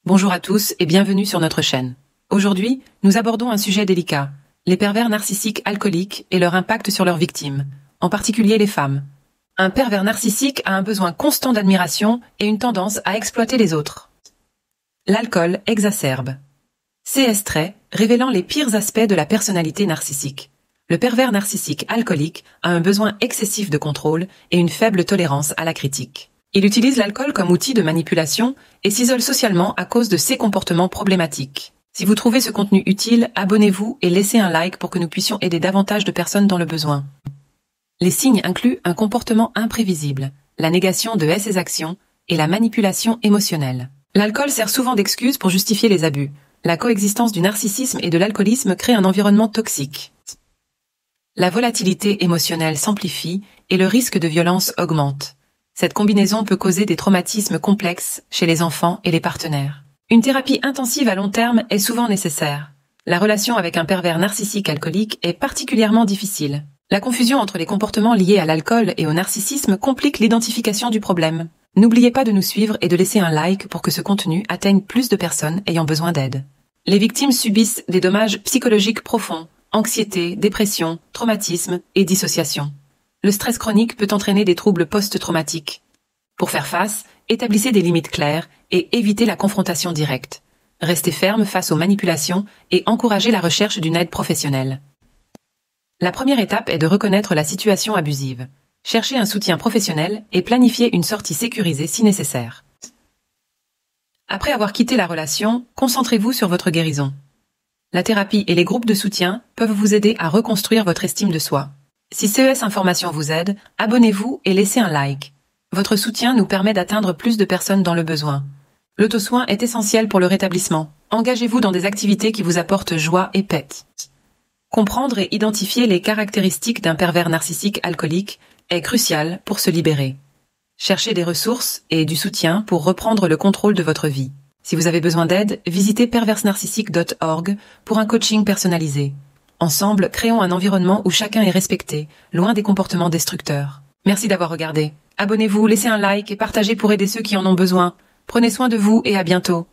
Bonjour à tous et bienvenue sur notre chaîne. Aujourd'hui, nous abordons un sujet délicat, les pervers narcissiques alcooliques et leur impact sur leurs victimes, en particulier les femmes. Un pervers narcissique a un besoin constant d'admiration et une tendance à exploiter les autres. L'alcool exacerbe. CS traits révélant les pires aspects de la personnalité narcissique. Le pervers narcissique alcoolique a un besoin excessif de contrôle et une faible tolérance à la critique. Il utilise l'alcool comme outil de manipulation et s'isole socialement à cause de ses comportements problématiques. Si vous trouvez ce contenu utile, abonnez-vous et laissez un like pour que nous puissions aider davantage de personnes dans le besoin. Les signes incluent un comportement imprévisible, la négation de ses actions et la manipulation émotionnelle. L'alcool sert souvent d'excuse pour justifier les abus. La coexistence du narcissisme et de l'alcoolisme crée un environnement toxique. La volatilité émotionnelle s'amplifie et le risque de violence augmente. Cette combinaison peut causer des traumatismes complexes chez les enfants et les partenaires. Une thérapie intensive à long terme est souvent nécessaire. La relation avec un pervers narcissique alcoolique est particulièrement difficile. La confusion entre les comportements liés à l'alcool et au narcissisme complique l'identification du problème. N'oubliez pas de nous suivre et de laisser un like pour que ce contenu atteigne plus de personnes ayant besoin d'aide. Les victimes subissent des dommages psychologiques profonds, anxiété, dépression, traumatisme et dissociation. Le stress chronique peut entraîner des troubles post-traumatiques. Pour faire face, établissez des limites claires et évitez la confrontation directe. Restez ferme face aux manipulations et encouragez la recherche d'une aide professionnelle. La première étape est de reconnaître la situation abusive. Cherchez un soutien professionnel et planifiez une sortie sécurisée si nécessaire. Après avoir quitté la relation, concentrez-vous sur votre guérison. La thérapie et les groupes de soutien peuvent vous aider à reconstruire votre estime de soi. Si CES Information vous aide, abonnez-vous et laissez un like. Votre soutien nous permet d'atteindre plus de personnes dans le besoin. L'auto-soin est essentiel pour le rétablissement. Engagez-vous dans des activités qui vous apportent joie et paix. Comprendre et identifier les caractéristiques d'un pervers narcissique alcoolique est crucial pour se libérer. Cherchez des ressources et du soutien pour reprendre le contrôle de votre vie. Si vous avez besoin d'aide, visitez perversnarcissique.org pour un coaching personnalisé. Ensemble, créons un environnement où chacun est respecté, loin des comportements destructeurs. Merci d'avoir regardé. Abonnez-vous, laissez un like et partagez pour aider ceux qui en ont besoin. Prenez soin de vous et à bientôt.